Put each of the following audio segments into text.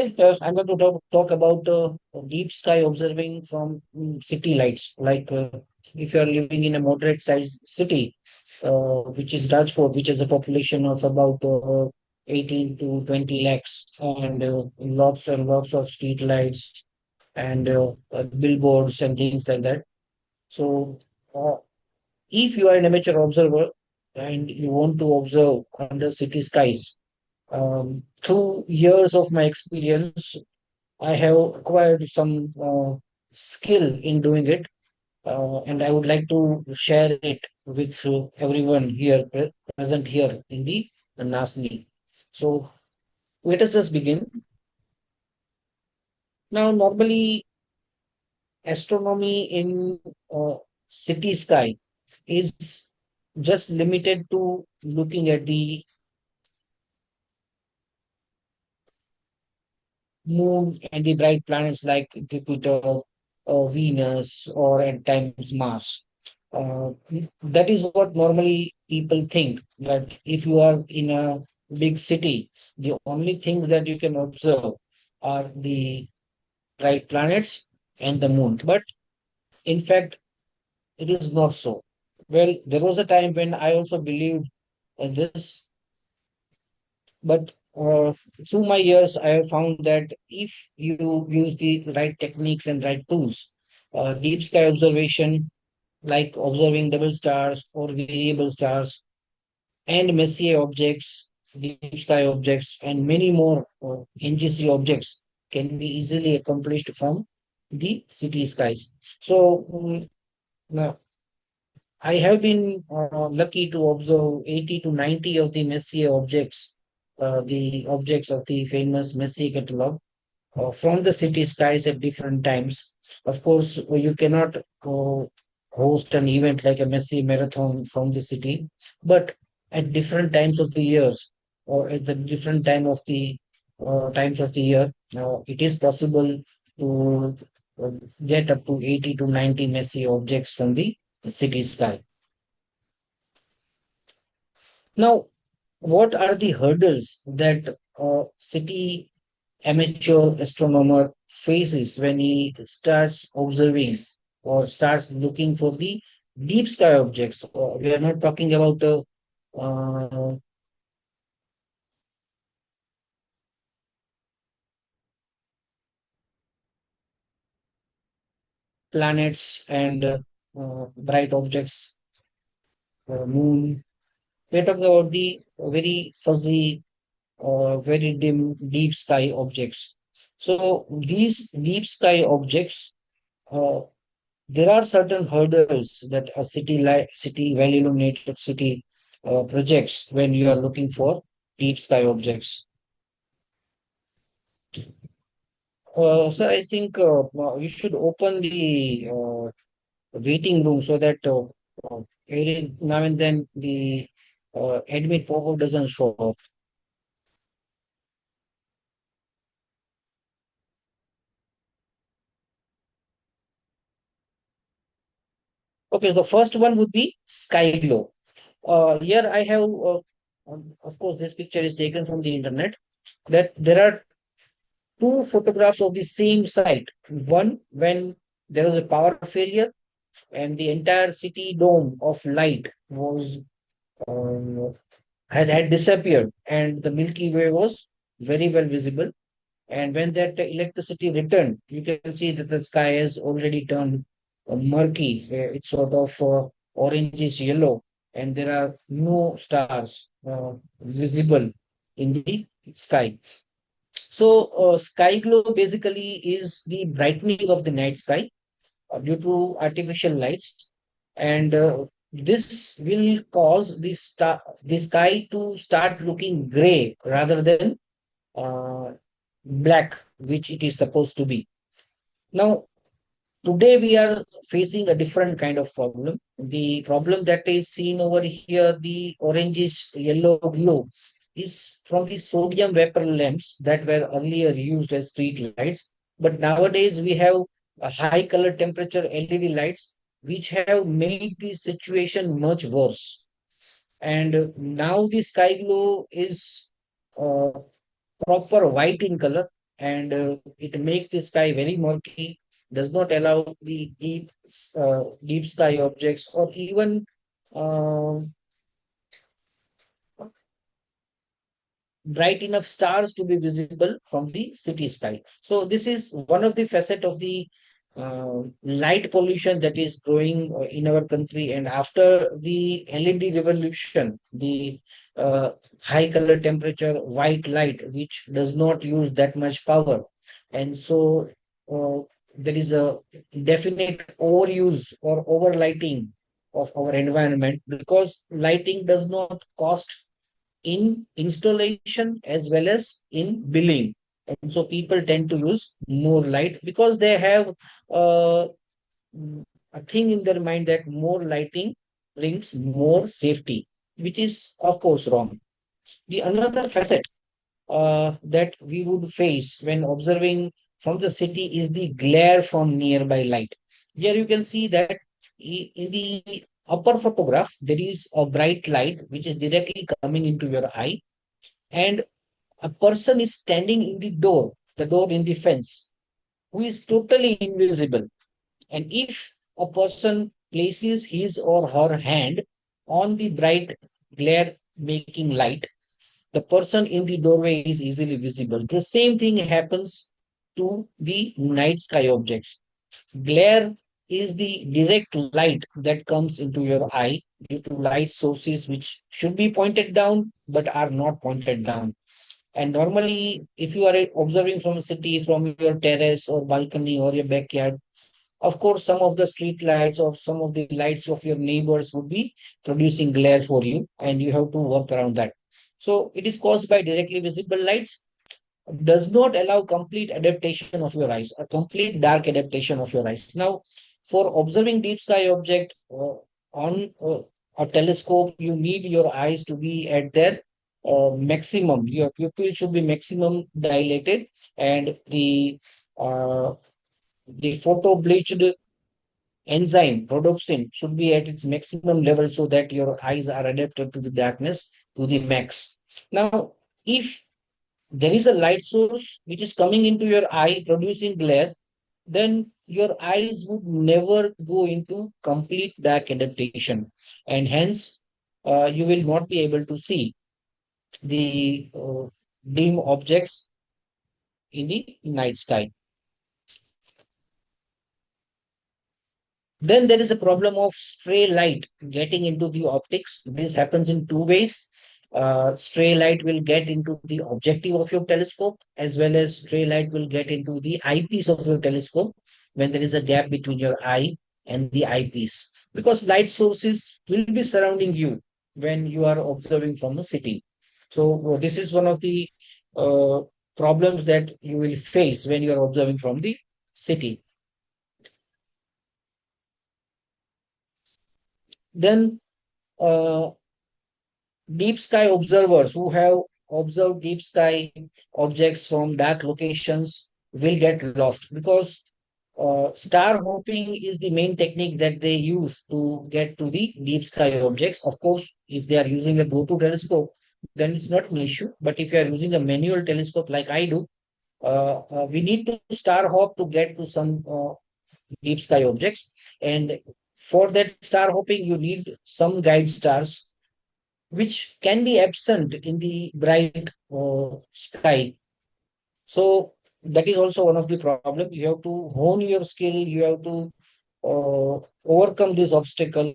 Today, I'm going to talk about deep sky observing from city lights. If you are living in a moderate sized city, which is Rajkot, which has a population of about 18 to 20 lakhs, and lots of street lights and billboards and things like that. So, uh, if you are an amateur observer and you want to observe under city skies, through years of my experience, I have acquired some skill in doing it, and I would like to share it with everyone here present here in the NASNI. So let us just begin. Now, normally, astronomy in city sky is just limited to looking at the moon and the bright planets like Jupiter, Venus, or at times Mars. Uh, that is what normally people think, that if you are in a big city, the only things that you can observe are the bright planets and the moon. But in fact, it is not so. Well, there was a time when I also believed in this, but through my years, I have found that if you use the right techniques and right tools, deep sky observation, like observing double stars or variable stars and Messier objects, deep sky objects, and many more NGC objects can be easily accomplished from the city skies. So now I have been lucky to observe 80 to 90 of the Messier objects, the objects of the famous Messier catalog, from the city skies at different times. Of course, you cannot host an event like a Messi marathon from the city, but at different times of the years or at the different times of the year, it is possible to uh, get up to 80 to 90 Messi objects from the city sky. Now, what are the hurdles that a city amateur astronomer faces when he starts observing or starts looking for the deep sky objects? We are not talking about uh, planets and bright objects, moon. We are talking about the very fuzzy, very dim, deep sky objects. So these deep sky objects, uh, there are certain hurdles that a city, well illuminated city projects when you are looking for deep sky objects. So I think you should open the waiting room so that now and then the admit pop-up doesn't show up. Okay, so the first one would be sky glow. Here I have, of course, this picture is taken from the internet. That there are two photographs of the same site. One when there was a power failure and the entire city dome of light was uh, had disappeared, and the Milky Way was very well visible. And when that electricity returned, you can see that the sky has already turned murky. It's sort of orangish yellow, and there are no stars visible in the sky. So, sky glow basically is the brightening of the night sky due to artificial lights, and this will cause the sky to start looking gray rather than uh, black, which it is supposed to be. Now, today we are facing a different kind of problem. The problem that is seen over here, the orangish yellow glow, is from the sodium vapor lamps that were earlier used as street lights. But nowadays we have a high color temperature LED lights, which have made the situation much worse. And now the sky glow is uh, proper white in color. and it makes the sky very murky, does not allow the deep sky objects or even uh, bright enough stars to be visible from the city sky. So this is one of the facet of the light pollution that is growing in our country. And after the LED revolution, the uh, high color temperature white light, which does not use that much power, and so uh, there is a definite overuse or overlighting of our environment, because lighting does not cost in installation as well as in billing. And so people tend to use more light because they have uh, a thing in their mind that more lighting brings more safety, which is, of course, wrong. The another facet that we would face when observing from the city is the glare from nearby light. Here you can see that in the upper photograph, there is a bright light which is directly coming into your eye, and a person is standing in the door in the fence, who is totally invisible. And if a person places his or her hand on the bright glare making light, the person in the doorway is easily visible. The same thing happens to the night sky objects. Glare is the direct light that comes into your eye due to light sources which should be pointed down but are not pointed down. And normally, if you are observing from a city, from your terrace or balcony or your backyard, of course, some of the street lights or some of the lights of your neighbors would be producing glare for you, and you have to work around that. So it is caused by directly visible lights, does not allow complete adaptation of your eyes, a complete dark adaptation of your eyes. Now, for observing deep sky object on a telescope, you need your eyes to be at their maximum. Your pupil should be maximum dilated, and the photo bleached enzyme rhodopsin should be at its maximum level so that your eyes are adapted to the darkness to the max. Now, if there is a light source which is coming into your eye producing glare, then your eyes would never go into complete dark adaptation, and hence you will not be able to see the dim objects in the night sky. Then there is a problem of stray light getting into the optics. This happens in two ways. Stray light will get into the objective of your telescope, as well as stray light will get into the eyepiece of your telescope when there is a gap between your eye and the eyepiece. Because light sources will be surrounding you when you are observing from a city. So this is one of the uh, problems that you will face when you are observing from the city. Then uh, deep sky observers who have observed deep sky objects from dark locations will get lost, because star hopping is the main technique that they use to get to the deep sky objects. Of course, if they are using a go-to telescope, then it's not an issue. But if you are using a manual telescope like I do, we need to star hop to get to some deep sky objects. And for that star hopping, you need some guide stars which can be absent in the bright sky. So that is also one of the problem. You have to hone your skill. You have to overcome this obstacle.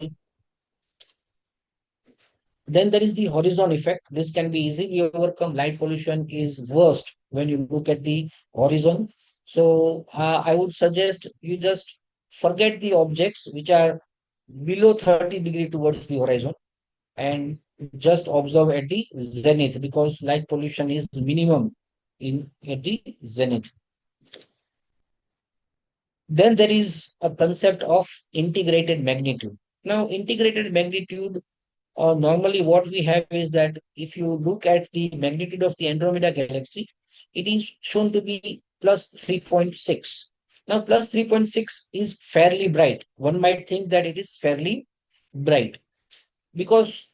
Then there is the horizon effect. This can be easily overcome. Light pollution is worst when you look at the horizon. So I would suggest you just forget the objects which are below 30 degree towards the horizon, and just observe at the zenith, because light pollution is minimum in at the zenith. Then there is a concept of integrated magnitude. Now, integrated magnitude, normally what we have is that if you look at the magnitude of the Andromeda galaxy, it is shown to be plus 3.6. Now, plus 3.6 is fairly bright. One might think that it is fairly bright, because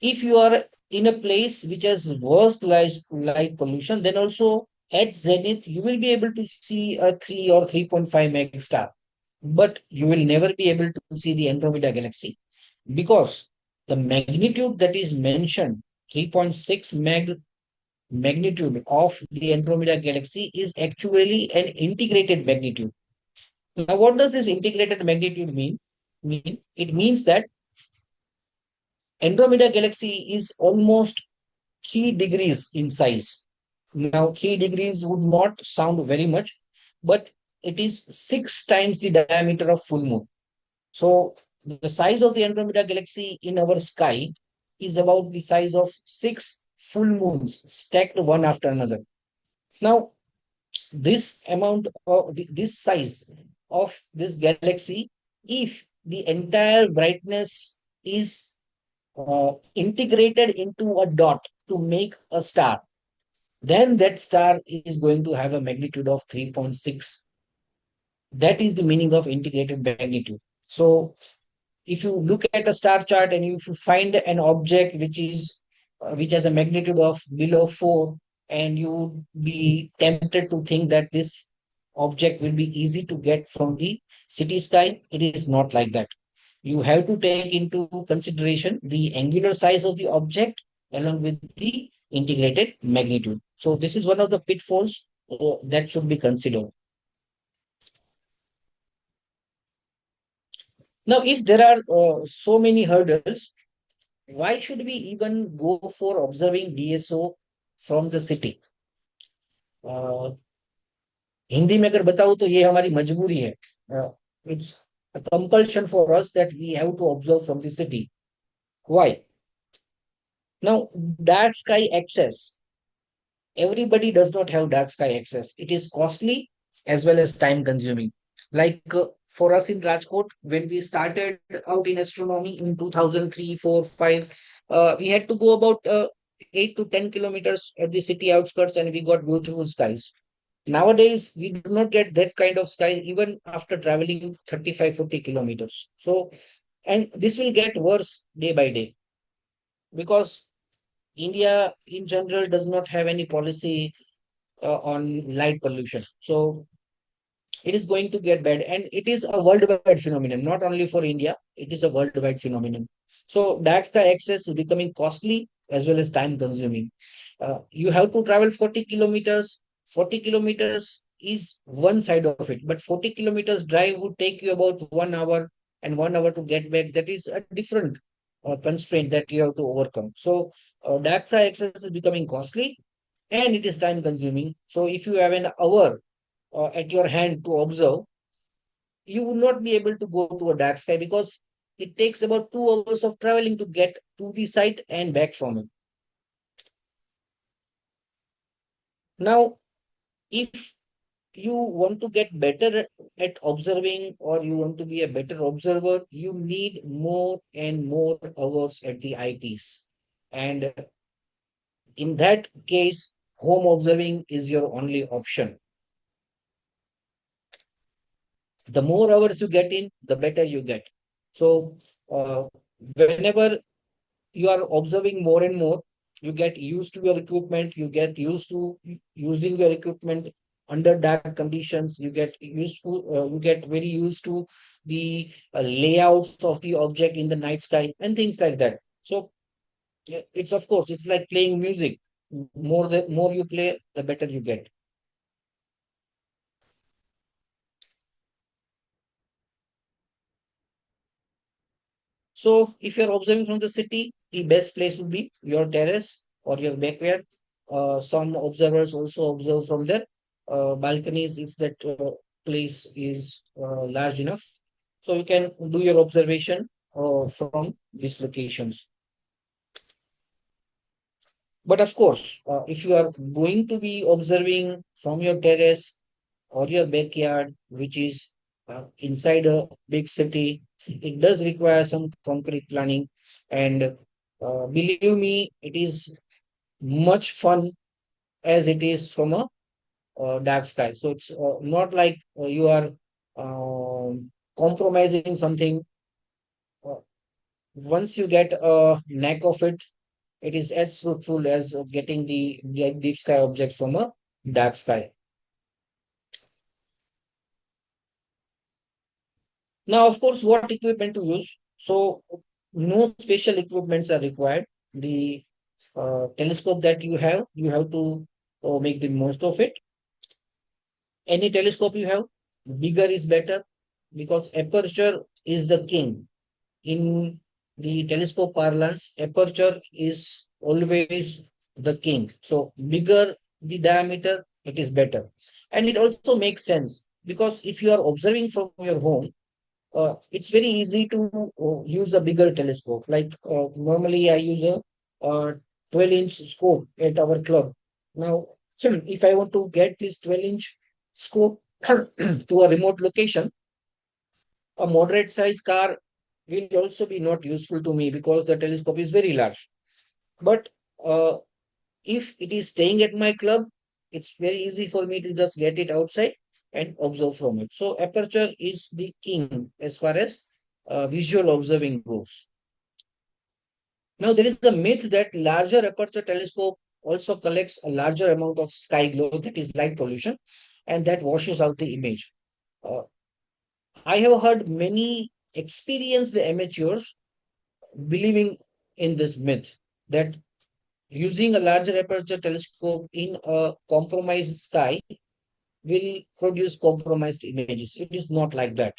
if you are in a place which has worst light pollution, then also At zenith, you will be able to see a 3 or 3.5 meg star, but you will never be able to see the Andromeda galaxy because the magnitude that is mentioned, 3.6 magnitude of the Andromeda galaxy, is actually an integrated magnitude. Now, what does this integrated magnitude mean? It means that Andromeda galaxy is almost 3 degrees in size. Now, 3 degrees would not sound very much, but it is 6 times the diameter of full moon. So, the size of the Andromeda galaxy in our sky is about the size of 6 full moons stacked one after another. Now, this amount of this size of this galaxy, if the entire brightness is integrated into a dot to make a star, then that star is going to have a magnitude of 3.6. That is the meaning of integrated magnitude. So if you look at a star chart and if you find an object which has a magnitude of below 4, and you would be tempted to think that this object will be easy to get from the city sky, it is not like that. You have to take into consideration the angular size of the object along with the integrated magnitude. So this is one of the pitfalls that should be considered. Now, if there are so many hurdles, why should we even go for observing DSO from the city? Uh, Hindi में अगर बताऊं तो ये हमारी मजबूरी है. It's a compulsion for us that we have to observe from the city. Why? Now, dark sky access. Everybody does not have dark sky access. It is costly as well as time consuming. Like for us in Rajkot, when we started out in astronomy in 2003, 4, 5, we had to go about 8 to 10 kilometers at the city outskirts and we got beautiful skies. Nowadays, we do not get that kind of sky even after traveling 35, 40 kilometers. So, and this will get worse day by day because India in general does not have any policy on light pollution. So it is going to get bad. And it is a worldwide phenomenon, not only for India, it is a worldwide phenomenon. So dark sky access is becoming costly as well as time consuming. You have to travel 40 kilometers. 40 kilometers is one side of it, but 40 kilometers drive would take you about 1 hour, and 1 hour to get back. That is a different constraint that you have to overcome. So dark sky access is becoming costly and it is time consuming. So if you have an hour at your hand to observe, you would not be able to go to a dark sky because it takes about 2 hours of traveling to get to the site and back from it. Now, if you want to get better at observing or you want to be a better observer, you need more and more hours at the eyepiece. And in that case, home observing is your only option. The more hours you get in, the better you get. So, whenever you are observing more and more, you get used to your equipment, you get used to using your equipment under dark conditions, you get very used to the layouts of the object in the night sky and things like that. So, it's of course, it's like playing music. The more you play, the better you get. So if you're observing from the city, the best place would be your terrace or your backyard. Some observers also observe from their balconies if that place is large enough. So you can do your observation from these locations. But of course, if you are going to be observing from your terrace or your backyard, which is inside a big city, it does require some concrete planning. And believe me, it is much fun as it is from a dark sky. So it's not like you are compromising something. Uh, Once you get a knack of it, it is as fruitful as getting the deep sky objects from a dark sky. Now, of course, what equipment to use? So, no special equipments are required. The telescope that you have to make the most of it. Any telescope you have, bigger is better because aperture is the king. In the telescope parlance, aperture is always the king. So, bigger the diameter, it is better. And it also makes sense because if you are observing from your home, it's very easy to use a bigger telescope. Like normally, I use a 12-inch scope at our club. Now, if I want to get this 12-inch scope to a remote location, a moderate size car will also be not useful to me because the telescope is very large. But uh, if it is staying at my club, it's very easy for me to just get it outside and observe from it. So aperture is the king as far as visual observing goes. Now there is the myth that larger aperture telescope also collects a larger amount of sky glow, that is light pollution, and that washes out the image. Uh, I have heard many experienced amateurs believing in this myth that using a larger aperture telescope in a compromised sky will produce compromised images. It is not like that.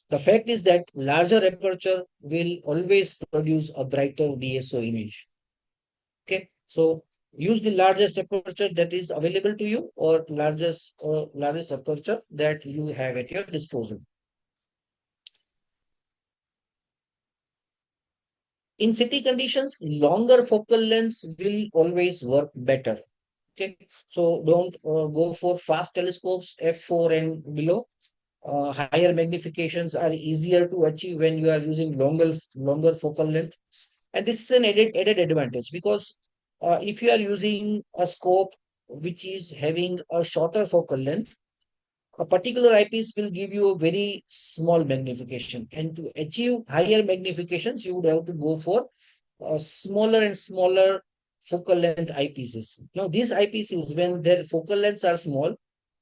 The fact is that larger aperture will always produce a brighter DSO image. Okay, so use the largest aperture that is available to you or largest aperture that you have at your disposal. In city conditions, longer focal lengths will always work better. Okay, so don't go for fast telescopes f4 and below. Higher magnifications are easier to achieve when you are using longer focal length, and this is an added advantage because if you are using a scope which is having a shorter focal length, a particular eyepiece will give you a very small magnification, and to achieve higher magnifications, you would have to go for smaller and smaller focal length eyepieces. Now, these eyepieces, when their focal lengths are small,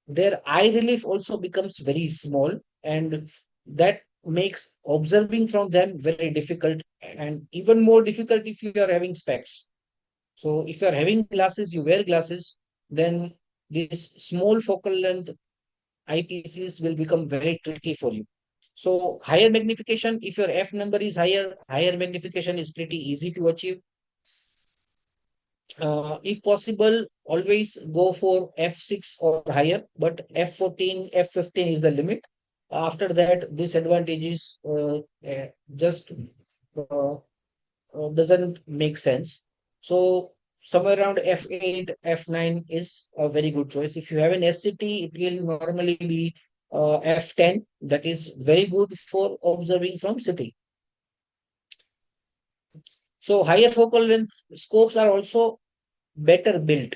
their eye relief also becomes very small, and that makes observing from them very difficult, and even more difficult if you are having specs. So, if you are having glasses, you wear glasses, then these small focal length eyepieces will become very tricky for you. So higher magnification, if your f number is higher, higher magnification is pretty easy to achieve. If possible, always go for f6 or higher, but f14, f15 is the limit. After that, this advantage is just uh, doesn't make sense. So somewhere around f8, f9 is a very good choice. If you have an SCT, it will normally be f10. That is very good for observing from city. So higher focal length scopes are also better built.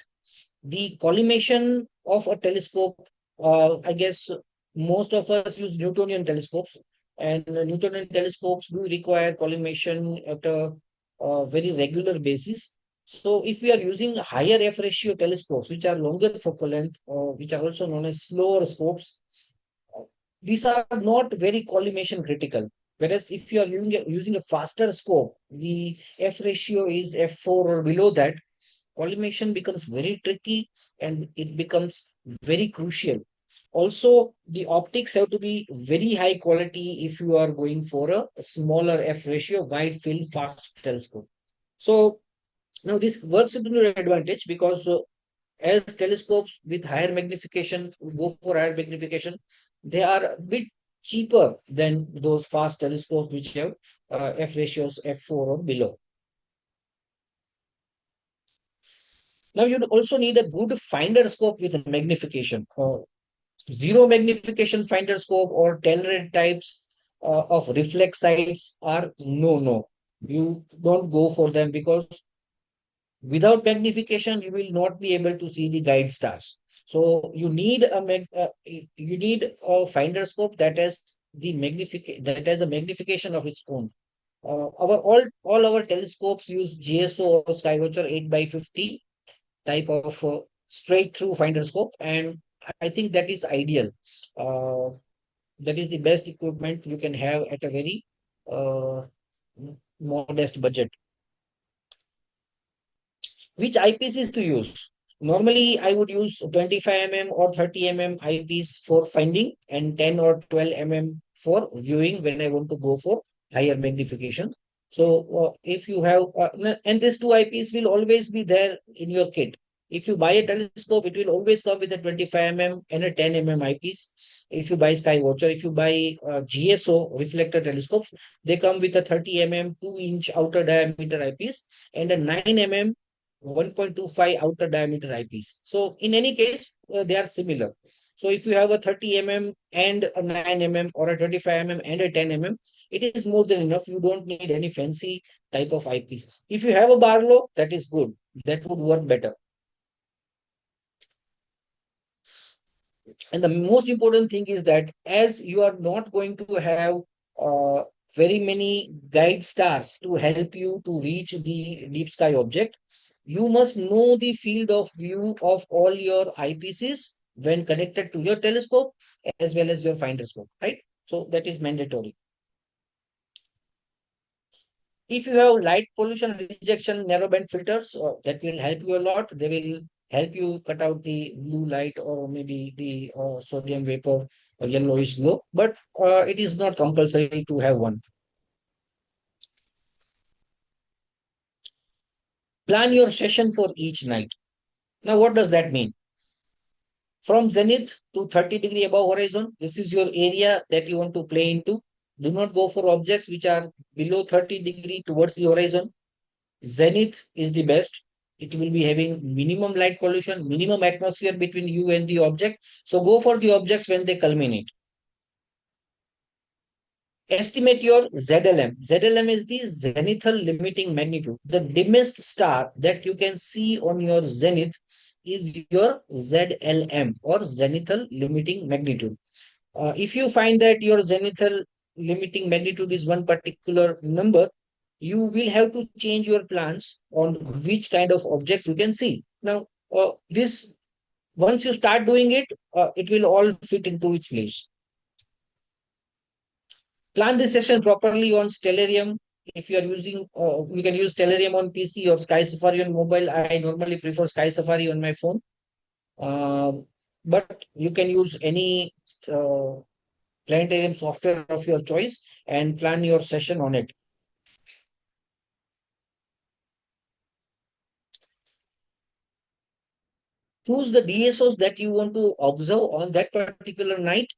The collimation of a telescope, I guess most of us use Newtonian telescopes, and Newtonian telescopes do require collimation at a very regular basis. So, if we are using higher f ratio telescopes, which are longer focal length, which are also known as slower scopes, these are not very collimation critical. Whereas if you are using a faster scope, the f ratio is f4 or below that, collimation becomes very tricky and it becomes very crucial. Also, the optics have to be very high quality if you are going for a smaller f ratio, wide field, fast telescope. So now this works into your advantage because as telescopes with higher magnification go for higher magnification, they are a bit cheaper than those fast telescopes which have f ratios f4 or below. Now you also need a good finder scope with magnification. Zero magnification finder scope or Telred types of reflex sights are no. You don't go for them because without magnification you will not be able to see the guide stars. So you need a finder scope that has a magnification of its own. Our all our telescopes use GSO or Skywatcher 8 by 50 type of straight through finder scope, and I think that is ideal. Uh, that is the best equipment you can have at a very uh, modest budget. Which eyepieces to use? Normally, I would use 25 mm or 30 mm eyepiece for finding and 10 or 12 mm for viewing when I want to go for higher magnification. So, if you have, and these two eyepiece will always be there in your kit. If you buy a telescope, it will always come with a 25 mm and a 10 mm eyepiece. If you buy Skywatcher, if you buy GSO reflector telescopes, they come with a 30 mm 2-inch outer diameter eyepiece and a 9 mm 1.25 outer diameter eyepiece. So in any case, they are similar. So if you have a 30 mm and a 9 mm or a 25 mm and a 10 mm, it is more than enough. You don't need any fancy type of eyepiece. If you have a Barlow, that is good. That would work better. And the most important thing is that as you are not going to have uh, very many guide stars to help you to reach the deep sky object, you must know the field of view of all your eyepieces when connected to your telescope as well as your finder scope, right? So that is mandatory. If you have light pollution rejection narrowband filters, that will help you a lot. They will help you cut out the blue light or maybe the sodium vapor or yellowish glow, but it is not compulsory to have one. Plan your session for each night. Now, what does that mean? From zenith to 30-degree above horizon, this is your area that you want to play into. Do not go for objects which are below 30-degree towards the horizon. Zenith is the best. It will be having minimum light pollution, minimum atmosphere between you and the object. So go for the objects when they culminate. Estimate your ZLM. ZLM is the zenithal limiting magnitude. The dimmest star that you can see on your zenith is your ZLM or zenithal limiting magnitude. If you find that your zenithal limiting magnitude is one particular number, you will have to change your plans on which kind of objects you can see. Now, this once you start doing it, it will all fit into its place. Plan the session properly on Stellarium. If you are using, you can use Stellarium on PC or Sky Safari on mobile. I normally prefer Sky Safari on my phone. Um, but you can use any planetarium software of your choice and plan your session on it. Choose the DSOs that you want to observe on that particular night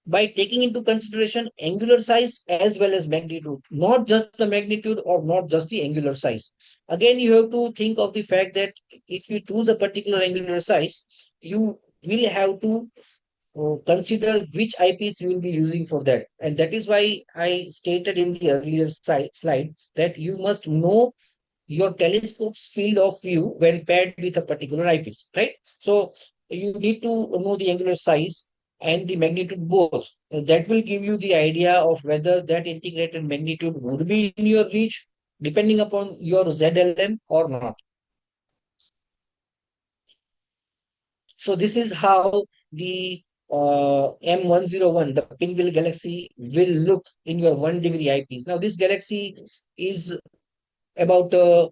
by taking into consideration angular size as well as magnitude, not just the magnitude or not just the angular size. Again, you have to think of the fact that if you choose a particular angular size, you will have to consider which eyepiece you will be using for that. And that is why I stated in the earlier slide that you must know your telescope's field of view when paired with a particular eyepiece, right? So you need to know the angular size and the magnitude both. That will give you the idea of whether that integrated magnitude would be in your reach depending upon your ZLM or not. So this is how the M101, the pinwheel galaxy, will look in your 1 degree eyepiece. Now this galaxy is about zero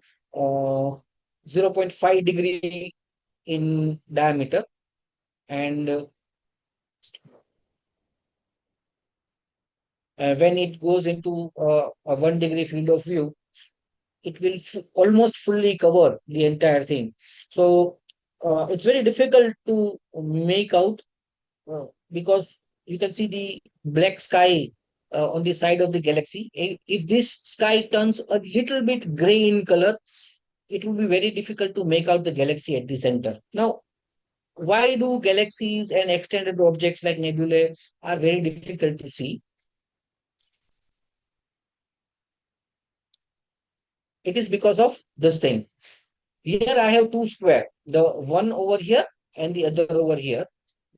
point 0.5 degree in diameter, and when it goes into a 1 degree field of view, it will almost fully cover the entire thing. So it's very difficult to make out because you can see the black sky on the side of the galaxy. If this sky turns a little bit gray in color, it will be very difficult to make out the galaxy at the center. Now, why do galaxies and extended objects like nebulae are very difficult to see? It is because of this thing. Here I have two square, the one over here and the other over here.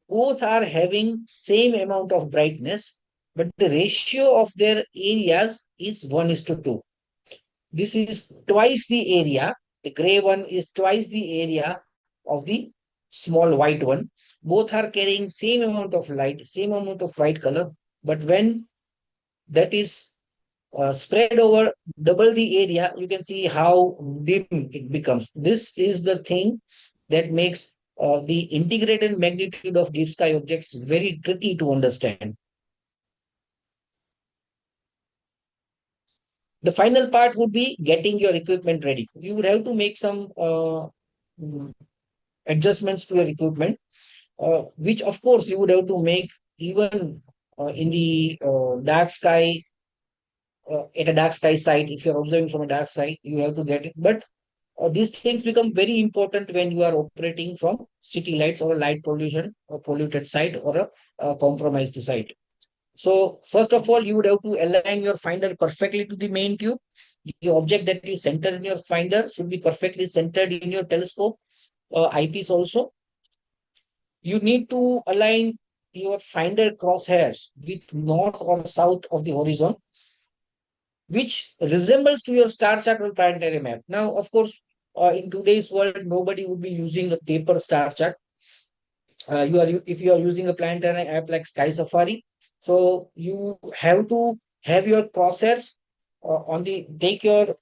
Both are having same amount of brightness, but the ratio of their areas is 1:2. This is twice the area. The gray one is twice the area of the small white one. Both are carrying same amount of light, same amount of white color. But when that is spread over double the area, you can see how dim it becomes. This is the thing that makes the integrated magnitude of deep sky objects very tricky to understand. The final part would be getting your equipment ready. You would have to make some mm, adjustments to your equipment, which of course you would have to make even in the dark sky, at a dark sky site. If you're observing from a dark side, you have to get it. But these things become very important when you are operating from city lights or a light pollution or polluted site or a compromised site. So first of all, you would have to align your finder perfectly to the main tube. The object that you center in your finder should be perfectly centered in your telescope eyepiece also. You need to align your finder crosshairs with north or south of the horizon, which resembles to your star chart or planetary map. Now, of course, in today's world, nobody would be using a paper star chart. If you are using a planetary app like Sky Safari, so you have to have your crosshairs on the take your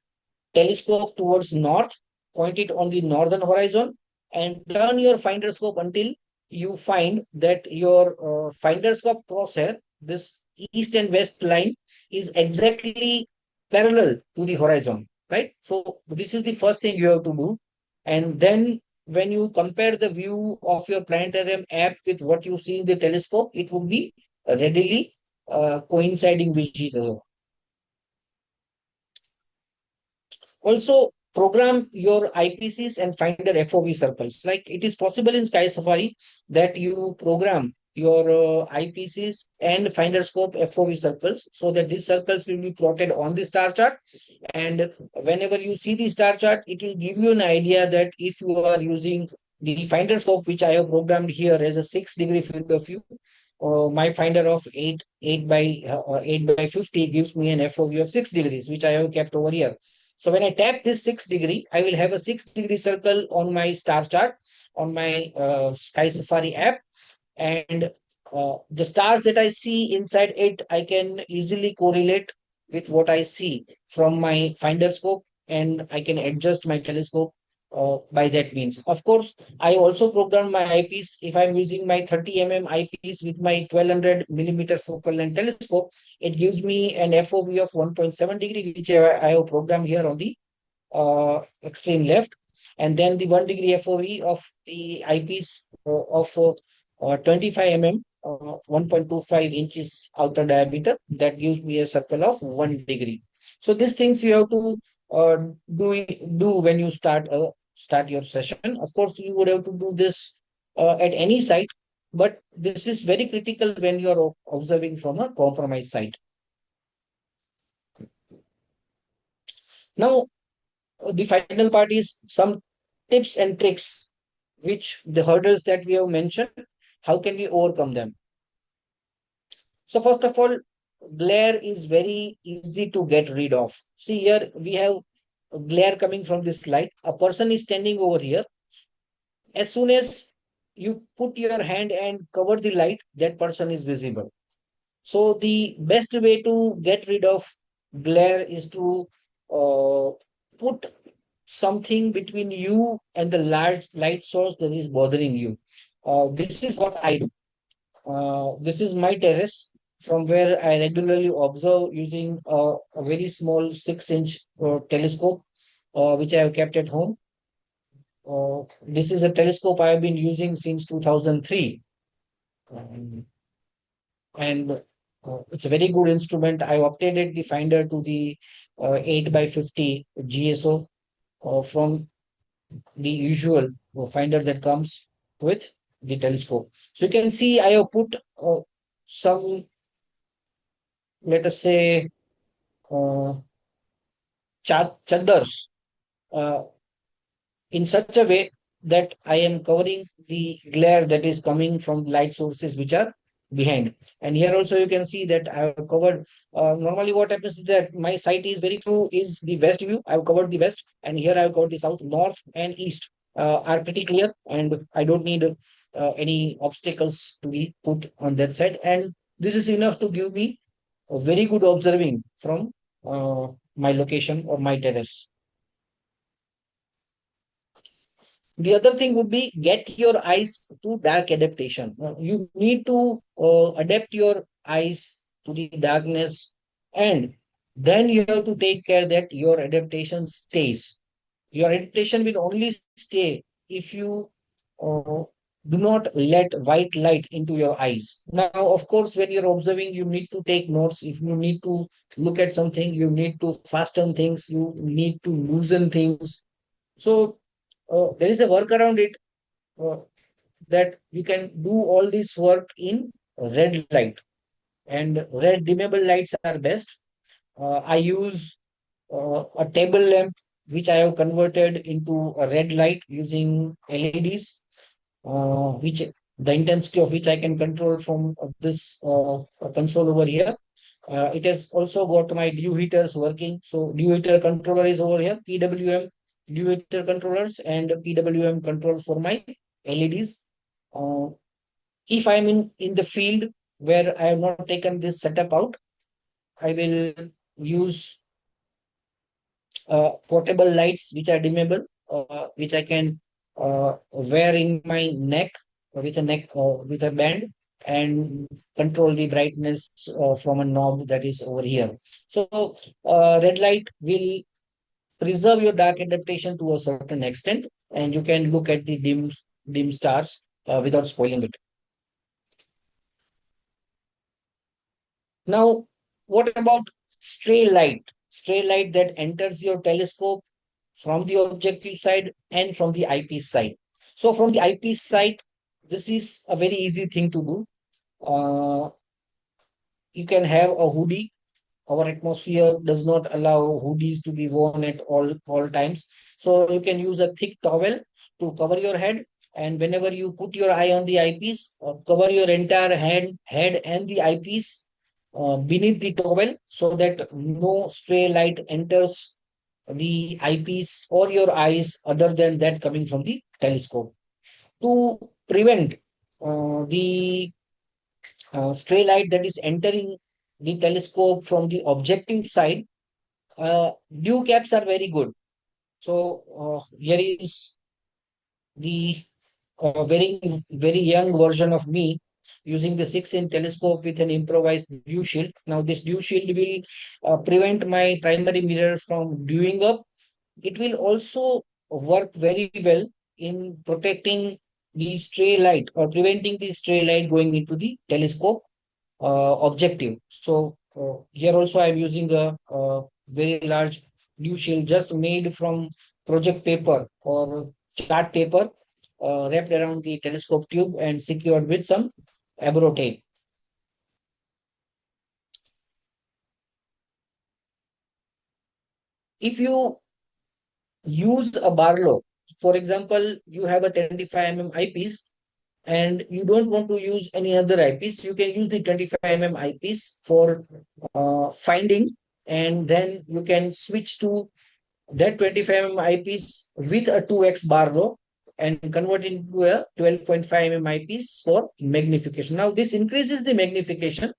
telescope towards north, point it on the northern horizon, and turn your finder scope until you find that your finder scope crosshair, this east and west line, is exactly parallel to the horizon, right? So this is the first thing you have to do. And then when you compare the view of your planetarium app with what you see in the telescope, it would be readily coinciding with each other. Also, program your eyepieces and finder FOV circles. Like it is possible in Sky Safari that you program your eyepieces and finder scope FOV circles so that these circles will be plotted on the star chart. And whenever you see the star chart, it will give you an idea that if you are using the finder scope, which I have programmed here as a 6-degree field of view, my finder of 8 by 50 gives me an FOV of 6 degrees, which I have kept over here. So when I tap this 6 degree, I will have a 6 degree circle on my star chart on my Sky Safari app. And the stars that I see inside it, I can easily correlate with what I see from my finder scope, and I can adjust my telescope by that means. Of course, I also program my eyepiece. If I'm using my 30 eyepiece with my 1200 millimeter focal length telescope, it gives me an FOV of 1.7 degree, which I have programmed here on the extreme left, and then the 1 degree FOV of the eyepiece of 25 mm, 1.25 inches outer diameter. That gives me a circle of 1 degree. So these things you have to uh, do when you start your session. Of course, you would have to do this at any site, but this is very critical when you are observing from a compromised site. Now, the final part is some tips and tricks, which the hurdles that we have mentioned, how can we overcome them? So first of all, glare is very easy to get rid of. See here, we have glare coming from this light. A person is standing over here. As soon as you put your hand and cover the light, that person is visible. So the best way to get rid of glare is to uh, put something between you and the large light source that is bothering you. This is what I do. This is my terrace from where I regularly observe using a very small 6-inch telescope, which I have kept at home. This is a telescope I have been using since 2003. Um, and it's a very good instrument. I updated the finder to the 8 by 50 GSO from the usual finder that comes with the telescope. So you can see I have put some, let us say, uh, chaddars uh, in such a way that I am covering the glare that is coming from light sources which are behind. And here also you can see that I have covered. Normally, what happens is that my site is very true is the west view. I have covered the west, and here I have covered the south, north, and east. are pretty clear, and I don't need any obstacles to be put on that side. And this is enough to give me a very good observing from my location or my terrace. The other thing would be get your eyes to dark adaptation. You need to adapt your eyes to the darkness, and then you have to take care that your adaptation stays. Your adaptation will only stay if you uh, do not let white light into your eyes. Now, of course, when you're observing, you need to take notes. If you need to look at something, you need to fasten things, you need to loosen things. So, there is a work around it, uh, that you can do all this work in red light, and red dimmable lights are best. I use a table lamp which I have converted into a red light using LEDs, which the intensity of which I can control from this console over here. It has also got my dew heaters working. So dew heater controller is over here, PWM dew heater controllers and PWM control for my LEDs. Uh, if I'm in the field where I have not taken this setup out, I will use portable lights which are dimmable, which I can wear in my neck with a band, and control the brightness from a knob that is over here. So red light will preserve your dark adaptation to a certain extent, and you can look at the dim stars without spoiling it. Now, what about stray light? Stray light that enters your telescope from the objective side and from the eyepiece side. So, from the eyepiece side, this is a very easy thing to do. Uh, you can have a hoodie. Our atmosphere does not allow hoodies to be worn at all times. So, you can use a thick towel to cover your head. And whenever you put your eye on the eyepiece, cover your entire head and the eyepiece beneath the towel so that no stray light enters the eyepiece or your eyes other than that coming from the telescope. To prevent the stray light that is entering the telescope from the objective side, dew caps are very good. So here is the very young version of me using the 6-inch telescope with an improvised dew shield. Now this dew shield will prevent my primary mirror from dewing up. It will also work very well in protecting the stray light or preventing the stray light going into the telescope objective. So here also I'm using a very large dew shield just made from project paper or chart paper, wrapped around the telescope tube and secured with some Averted tape. If you use a Barlow, for example, you have a 25 eyepiece and you don't want to use any other eyepiece, you can use the 25 eyepiece for finding, and then you can switch to that 25 eyepiece with a 2x Barlow and convert into a 12.5 eyepiece for magnification. Now, this increases the magnification.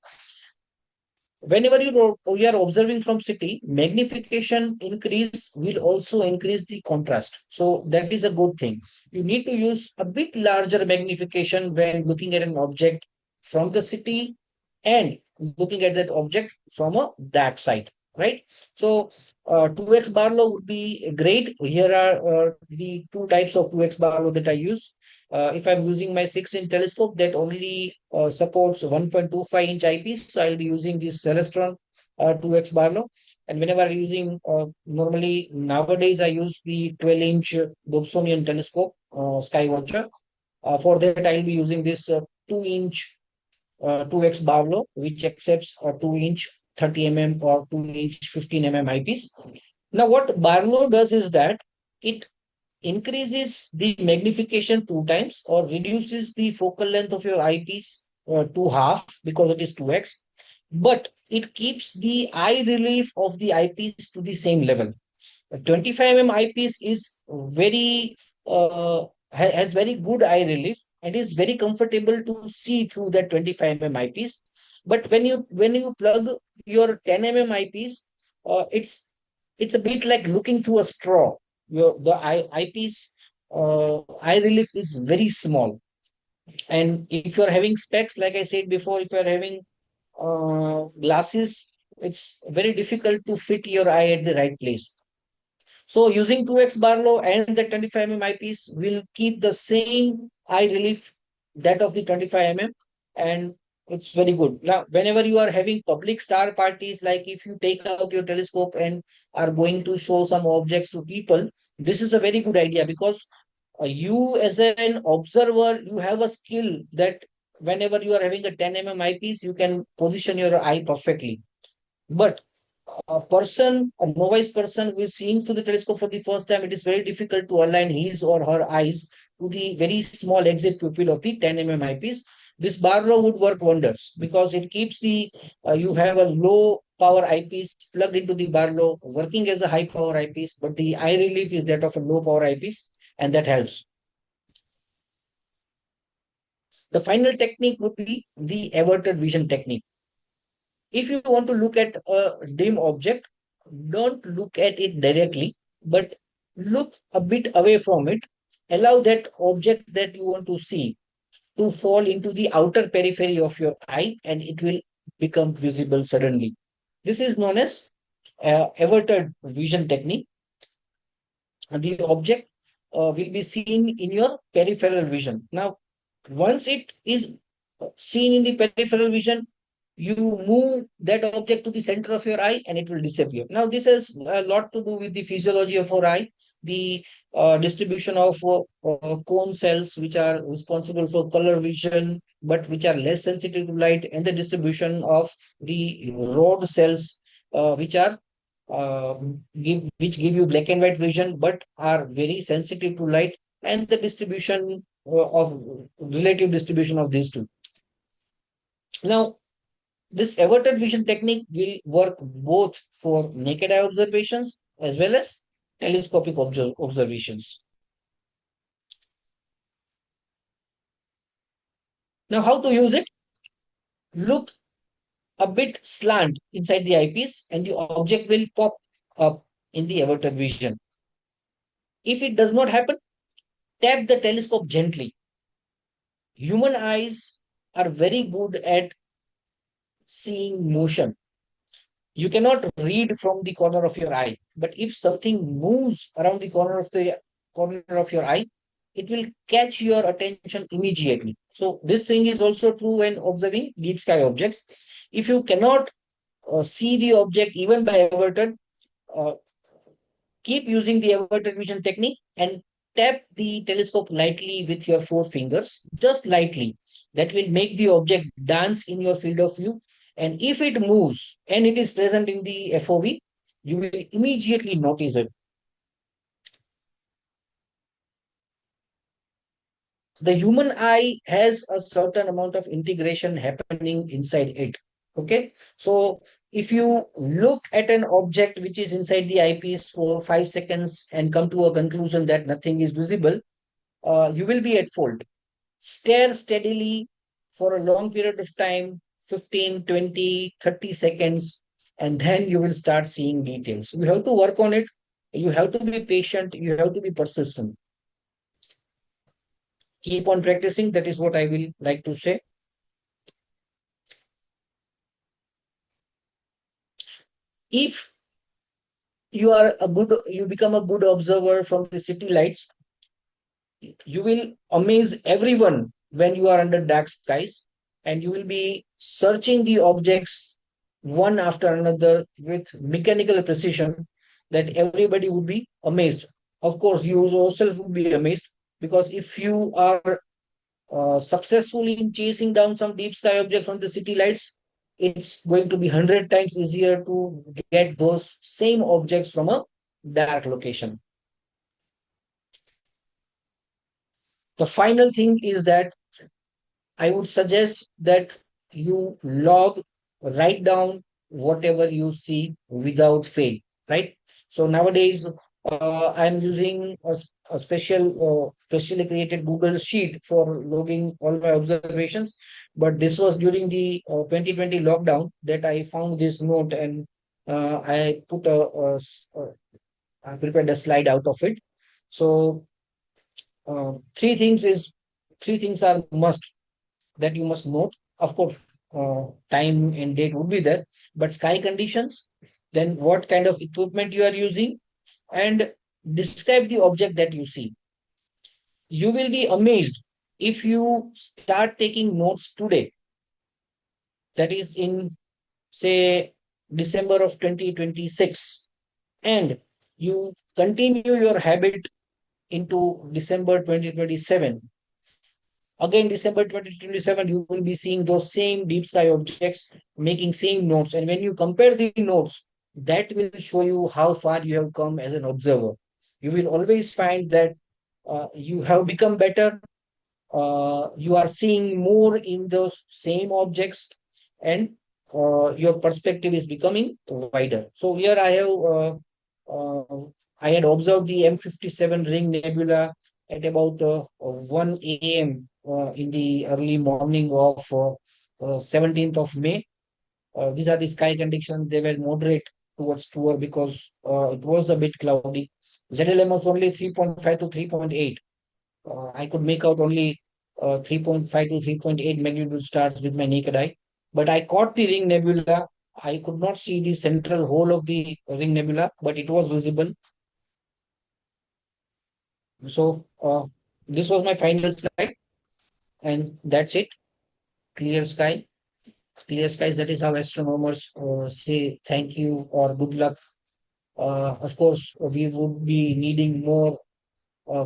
Whenever you are observing from city, magnification increase will also increase the contrast. So that is a good thing. You need to use a bit larger magnification when looking at an object from the city and looking at that object from a dark side, right? So 2x Barlow would be great. Here are the two types of 2x Barlow that I use. If I'm using my 6-inch telescope that only supports 1.25-inch eyepiece, so I'll be using this Celestron 2x Barlow. And whenever I'm using, normally nowadays I use the 12-inch Dobsonian telescope, Skywatcher. For that, I'll be using this 2-inch 2x Barlow, which accepts a 2-inch 30 or 2-inch 15 eyepiece. Now, what Barlow does is that it increases the magnification 2 times or reduces the focal length of your eyepiece to half because it is 2x, but it keeps the eye relief of the eyepiece to the same level. A 25 eyepiece is very has very good eye relief and is very comfortable to see through that 25 eyepiece. But when you plug your 10 eyepiece, it's a bit like looking through a straw. The eyepiece eye relief is very small, and if you're having specs, like I said before, if you're having glasses, it's very difficult to fit your eye at the right place. So using 2x Barlow and the 25 eyepiece will keep the same eye relief that of the 25 and it's very good. Now, whenever you are having public star parties, like if you take out your telescope and are going to show some objects to people, this is a very good idea because you as an observer, you have a skill that whenever you are having a 10 eyepiece, you can position your eye perfectly. But a novice person who is seeing through the telescope for the first time, it is very difficult to align his or her eyes to the very small exit pupil of the 10 eyepiece. This Barlow would work wonders because it keeps you have a low power eyepiece plugged into the Barlow, working as a high power eyepiece, but the eye relief is that of a low power eyepiece, and that helps. The final technique would be the averted vision technique. If you want to look at a dim object, don't look at it directly, but look a bit away from it. Allow that object that you want to see to fall into the outer periphery of your eye and it will become visible suddenly. This is known as averted vision technique. The object will be seen in your peripheral vision. Now, once it is seen in the peripheral vision, you move that object to the center of your eye and it will disappear. Now, this has a lot to do with the physiology of our eye, the distribution of cone cells, which are responsible for color vision, but which are less sensitive to light, and the distribution of the rod cells, which are uh, which give you black and white vision but are very sensitive to light, and the distribution of relative distribution of these two. Now, this averted vision technique will work both for naked eye observations as well as telescopic observations. Now, how to use it? Look a bit slant inside the eyepiece and the object will pop up in the averted vision. If it does not happen, tap the telescope gently. Human eyes are very good at seeing motion. You cannot read from the corner of your eye, but if something moves around the corner of your eye, it will catch your attention immediately. So this thing is also true when observing deep sky objects. If you cannot see the object even by averted, uh, keep using the averted vision technique and tap the telescope lightly with your four fingers, just lightly. That will make the object dance in your field of view. And if it moves and it is present in the FOV, you will immediately notice it. The human eye has a certain amount of integration happening inside it. Okay. So if you look at an object which is inside the eyepiece for 5 seconds and come to a conclusion that nothing is visible, you will be at fault. Stare steadily for a long period of time, 15, 20, 30 seconds, and then you will start seeing details. You have to work on it. You have to be patient. You have to be persistent. Keep on practicing. That is what I will like to say. If you become a good observer from the city lights, you will amaze everyone when you are under dark skies, and you will be searching the objects one after another with mechanical precision that everybody would be amazed. Of course, you yourself would be amazed because if you are successful in chasing down some deep sky object from the city lights, it's going to be 100 times easier to get those same objects from a dark location. The final thing is that I would suggest that you write down whatever you see without fail, right? So nowadays, I'm using a specially created Google sheet for logging all my observations. But this was during the 2020 lockdown that I found this note, and I put I prepared a slide out of it. So uh, three things is three things are must that you must note. Of course, time and date would be there, but sky conditions, then what kind of equipment you are using, and describe the object that you see. You will be amazed if you start taking notes today, that is in, say, December of 2026, and you continue your habit into December 2027. Again, December 2027, you will be seeing those same deep sky objects, making same notes. And when you compare the notes, that will show you how far you have come as an observer. You will always find that you have become better, you are seeing more in those same objects, and your perspective is becoming wider. So here uh, I had observed the M57 ring nebula at about 1 a.m. In the early morning of 17th of May. These are the sky conditions. They were moderate towards poor because it was a bit cloudy. ZLM was only 3.5 to 3.8. I could make out only 3.5 to 3.8 magnitude stars with my naked eye. But I caught the ring nebula. I could not see the central hole of the ring nebula, but it was visible. So this was my final slide, and that's it. Clear sky. Clear skies. That is how astronomers say thank you or good luck. Of course, we would be needing more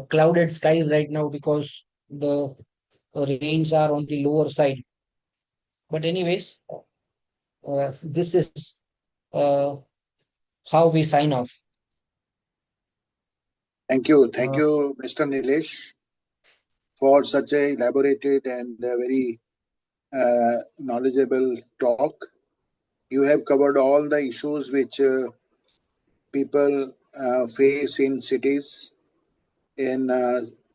clouded skies right now because the rains are on the lower side. But anyways, this is uh, how we sign off. Thank Uh, you, Mr. Neelesh, for such a elaborated and very knowledgeable talk. You have covered all the issues which people face in cities, in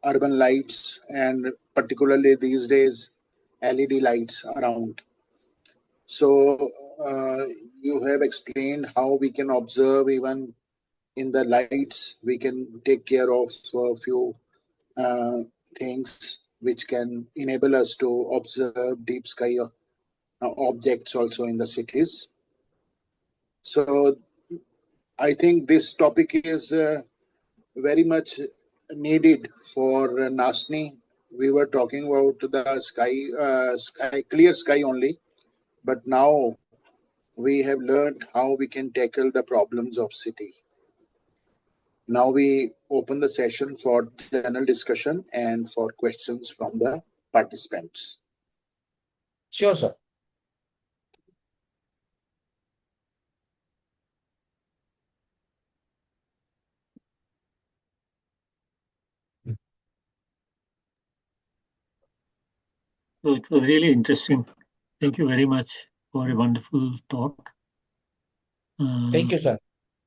urban lights, and particularly these days, LED lights around. So, uh, you have explained how we can observe even in the lights, we can take care of a few uh, things which can enable us to observe deep sky objects also in the cities. So I think this topic is very much needed for NASNI. We were talking about the clear sky only, but now we have learned how we can tackle the problems of city. Now we open the session for general discussion and for questions from the participants. sure, sir. So it was really interesting. Thank you very much for a wonderful talk. Thank you, sir.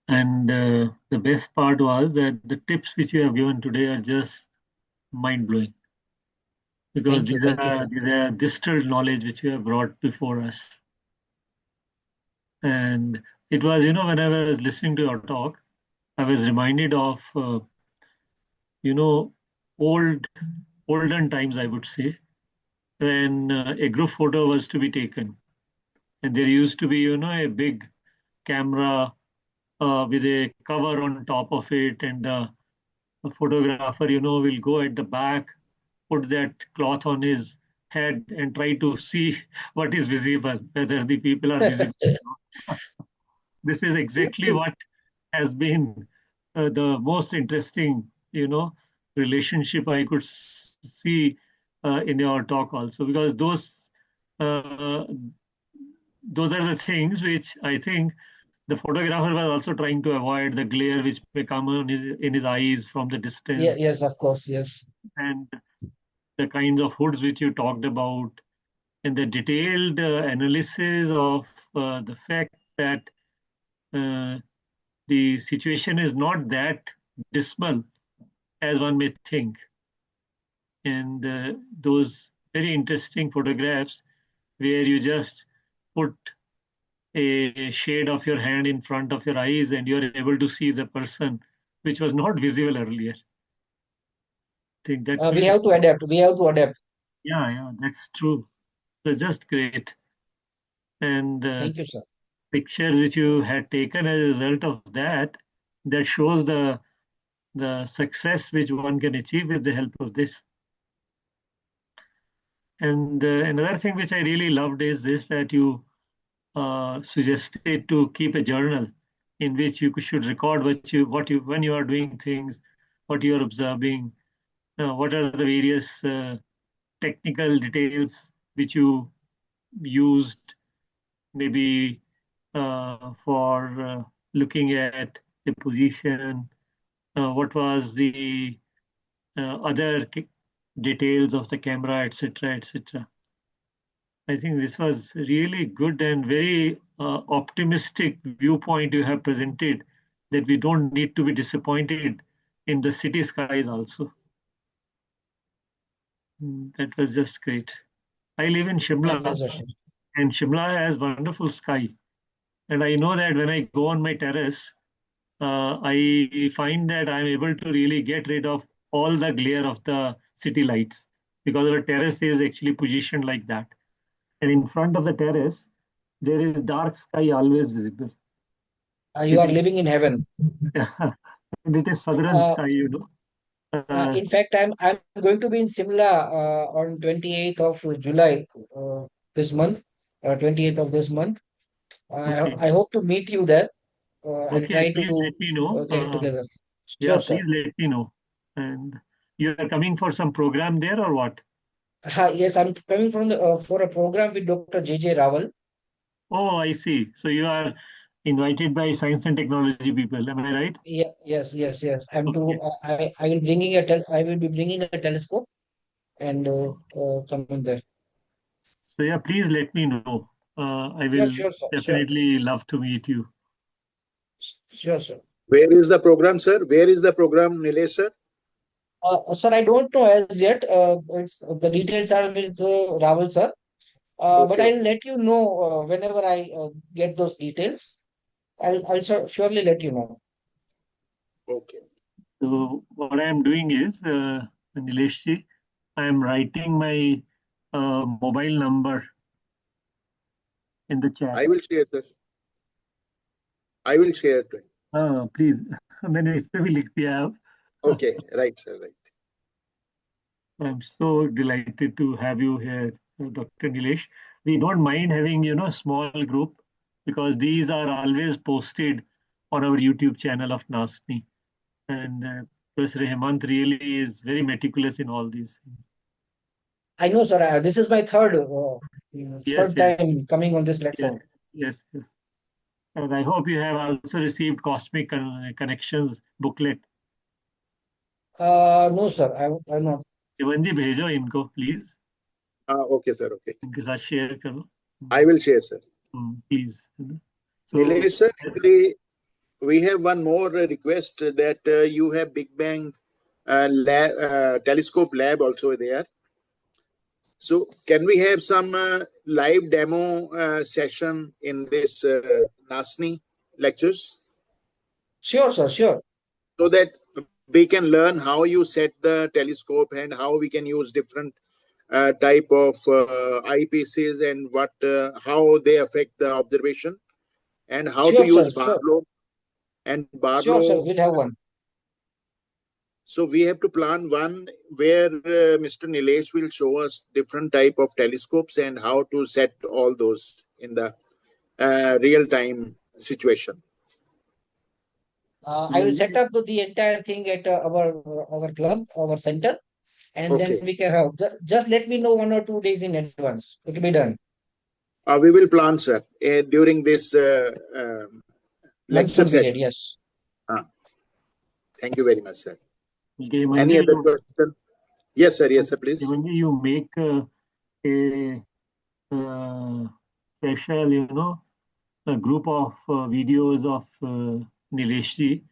And the best part was that the tips which you have given today are just mind blowing because Thank you. Thank you, sir. these are distilled knowledge which you have brought before us. And it was, when I was listening to your talk, I was reminded of, you know, old olden times, I would say, when a group photo was to be taken, and there used to be, a big camera with a cover on top of it, and the photographer, will go at the back, put that cloth on his head, and try to see what is visible, whether the people are visible. This is exactly what has been the most interesting, relationship I could see in your talk also, because uh, those are the things which I think the photographer was also trying to avoid, the glare which may come on in his eyes from the Yeah, distance, yes, of course, yes. and the kinds of hoods which you talked about, and the detailed analysis of the fact that uh, the situation is not that dismal as one may think. And those very interesting photographs where you just put a shade of your hand in front of your eyes and you're able to see the person, which was not visible earlier. I think that We really, have to adapt. We have to adapt. yeah, that's true. So just great. And Thank you, sir. pictures which you had taken as a result of that, that shows the success which one can achieve with the help of this. And another thing which I really loved is this, that you suggested to keep a journal in which you should record what you when you are doing things, what you are observing, what are the various technical details which you used, maybe for looking at the position, what was the other details of the camera, etc., etc. I think this was really good and very optimistic viewpoint you have presented, that we don't need to be disappointed in the city skies also. That was just great. I live in My Shimla, pleasure, sir. and Shimla has wonderful sky. And I know that when I go on my terrace, I find that I'm able to really get rid of all the glare of the city lights, because our terrace is actually positioned like that. And in front of the terrace, there is dark sky always visible. You It are is, living in heaven. and it is southern Uh, sky. in fact, I'm going to be in Simla on 28th of July this month, 28th of this month. Okay, I hope to meet you there and okay. try Please to let me know. get together. Yeah, Sure, sir. please let me know. And you are coming for some program there or what? Yes, I'm coming from for a program with Dr. J.J. Rawal. Oh, I see. So you are invited by science and technology people. Am I right? Yeah, yes. Okay. I will I will be bringing a telescope and coming there. So yeah, please let me know. I Yeah, will sure, sir. Sure, definitely love to meet you. sure, sir. Where is the program, sir? Where is the program, Nilesh, sir? Sir, I don't know as yet. The details are with Rawal, sir. But Okay, I'll okay, let you know whenever I get those details. I'll surely let you know. okay. So what I am doing is, Neelesh ji, I am writing my mobile number in the chat. I will share, sir. I will share. Please, मैंने इस पे भी लिख दिया है. Okay, right, sir, right. I'm so delighted to have you here, Dr. Neelesh. We don't mind having, small group, because these are always posted on our YouTube channel of NASNI. And Professor Hemant really is very meticulous in all these things. I know, sir. This is my Yes, third yes, time coming on this yes, platform. yes. And I hope you have also received Cosmic Connections booklet. No, sir. I'm not. Sivan जी भेजो इनको please. Okay, sir, okay. इनके साथ share करो. I will share, sir. Please. So Nilesh, sir, actually, we have one more request that you have Big Bang telescope lab also there. So, can we have some live demo session in this NASNI lectures Sure, sir. Sure. so that we can learn how you set the telescope and how we can use different type of eyepieces and what how they affect the observation and how to Sure, use sir. Sure. Barlow and Sure, sir. Barlow. We'll have one. So we have to plan one where Mr. Nilesh will show us different type of telescopes and how to set all those in the real time situation. I will set up the entire thing at our club, our center, and then Okay. we can have. Just let me know 1 or 2 days in advance. It will be done. We will plan, sir, during this lecture Monsoon period. session. Yes. Thank you very much, sir. okay, Any Manji, other question? Yes, sir, please. Manji, you make a special, a group of videos of Nilesh ji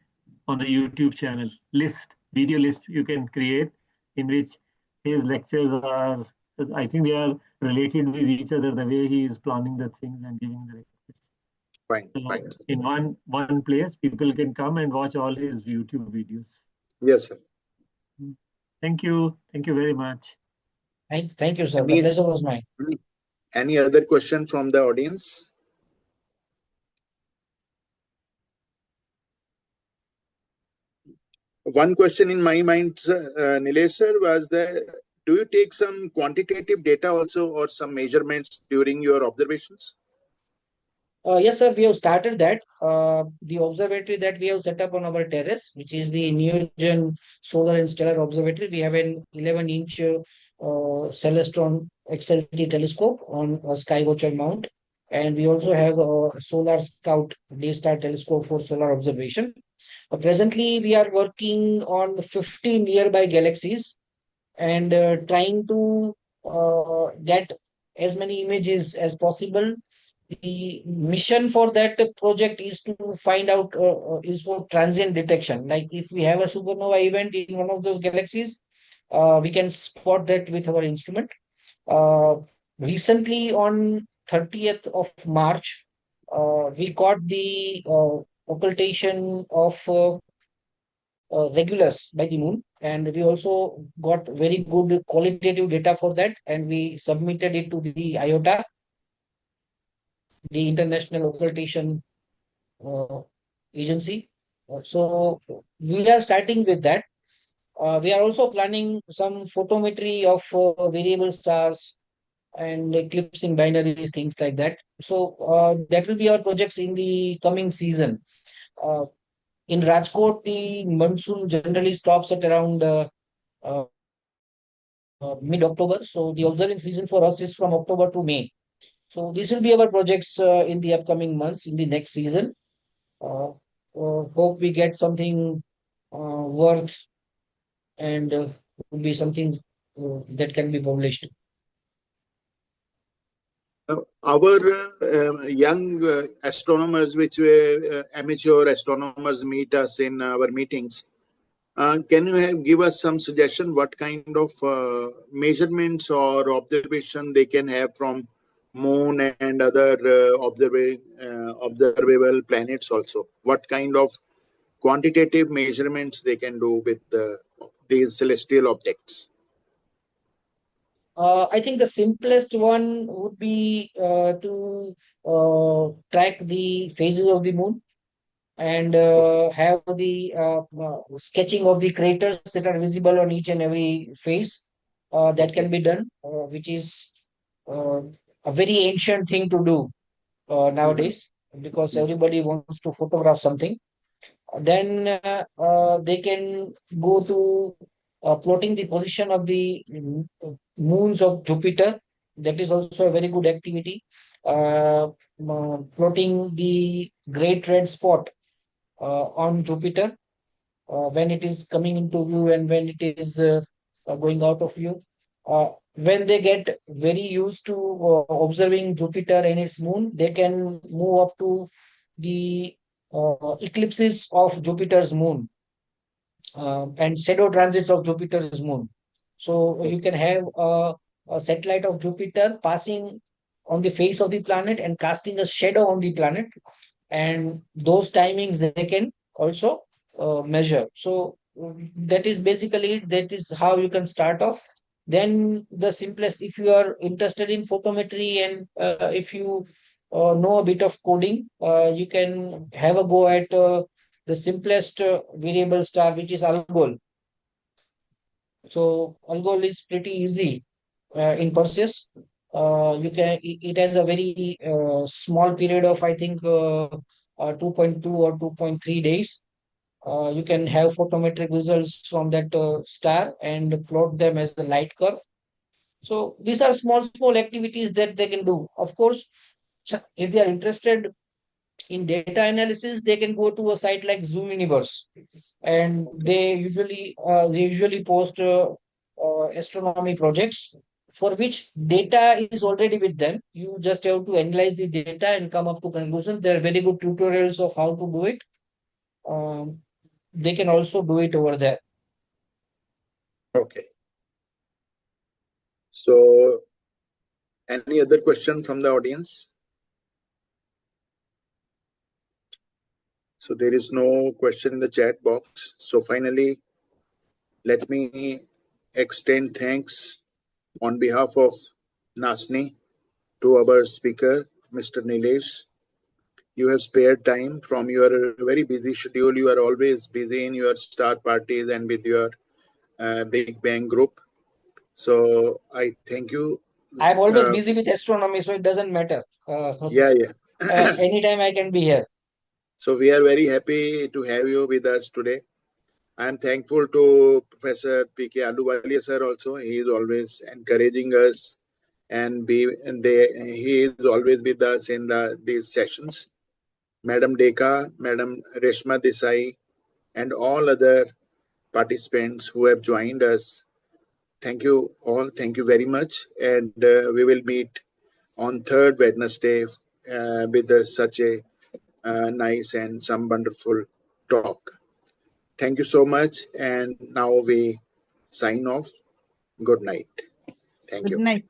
on the YouTube channel list. video list you can create in which his lectures are, I think they are related with each other, the way he is planning the things and giving the lectures. Fine, So fine. in one place, people can come and watch all his YouTube videos. Yes, sir. Thank you. Thank you very much. Thank you, sir. The Any pleasure was mine. any other question from the audience? One question in my mind, Nilesh sir, was that do you take some quantitative data also or some measurements during your observations? Yes, sir, we have started that. The observatory that we have set up on our terrace, which is the Neogen Solar and Stellar Observatory, we have an 11-inch Celestron XLT telescope on a Skywatcher mount. And we also have a Solar Scout Daystar telescope for solar observation. Presently, we are working on 50 nearby galaxies and trying to get as many images as possible. The mission for that project is to find out is for transient detection. Like if we have a supernova event in one of those galaxies, we can spot that with our instrument. Uh, Recently, on 30th of March, we caught the occultation of regulars by the moon, and we also got very good qualitative data for that, and we submitted it to the IOTA, the International Occultation uh, Agency. So we are starting with that. We are also planning some photometry of variable stars and eclipsing binaries, things like that. So that will be our projects in the coming season. Uh, in Rajkot, the monsoon generally stops at around mid-October. So the observing season for us is from October to May. So this will be our projects in the upcoming months in the next season. Uh, Hope we get something worth and will be something that can be published. Our young astronomers, which amateur astronomers meet us in our meetings, can you give us some suggestion what kind of measurements or observation they can have from moon and other observable planets also? What kind of quantitative measurements they can do with these celestial objects? I think the simplest one would be to track the phases of the moon and Okay. have the sketching of the craters that are visible on each and every phase. That can Okay. be done, which is uh, a very ancient thing to do Mm-hmm. nowadays because Mm-hmm. everybody wants to photograph something. Then they can go to plotting the position of the moons of Jupiter. That is also a very good activity. Plotting the great red spot on Jupiter when it is coming into view and when it is going out of view. When they get very used to observing Jupiter and its moon, they can move up to the eclipses of Jupiter's moon and shadow transits of Jupiter's moon. So you Okay. can have a satellite of Jupiter passing on the face of the planet and casting a shadow on the planet, and those timings they can also measure. So that is basically it. That is how you can start off. Then the simplest, if you are interested in photometry and if you know a bit of coding, you can have a go at the simplest variable star, which is Algol. So Algol is pretty easy in process. It has a very small period of, I think, 2.2 or 2.3 days. You can have photometric results from that star and plot them as the light curve. So these are small activities that they can do. Of course, if they are interested in data analysis, they can go to a site like Zoo Universe, and Okay. they usually post astronomy projects for which data is already with them. You just have to analyze the data and come up to conclusions. There are very good tutorials of how to do it. Um, they can also do it over there. Okay. So, any other question from the audience? So there is no question in the chat box. So finally, let me extend thanks on behalf of NASNI to our speaker, Mr. Neelesh. You have spared time from your very busy schedule. You are always busy in your star parties and with your Big Bang group. So I thank you. I'm always busy with astronomy, so it doesn't matter. Yeah. Anytime I can be here. So we are very happy to have you with us today. I am thankful to Professor P.K. Aluwalia sir also. He is always encouraging us and he is always with us in these sessions. Madam Deka, Madam Reshma Desai, and all other participants who have joined us. Thank you all. Thank you very much. And we will meet on third Wednesday with such a nice and some wonderful talk. Thank you so much. And now we sign off. Good night. Thank Good you. night.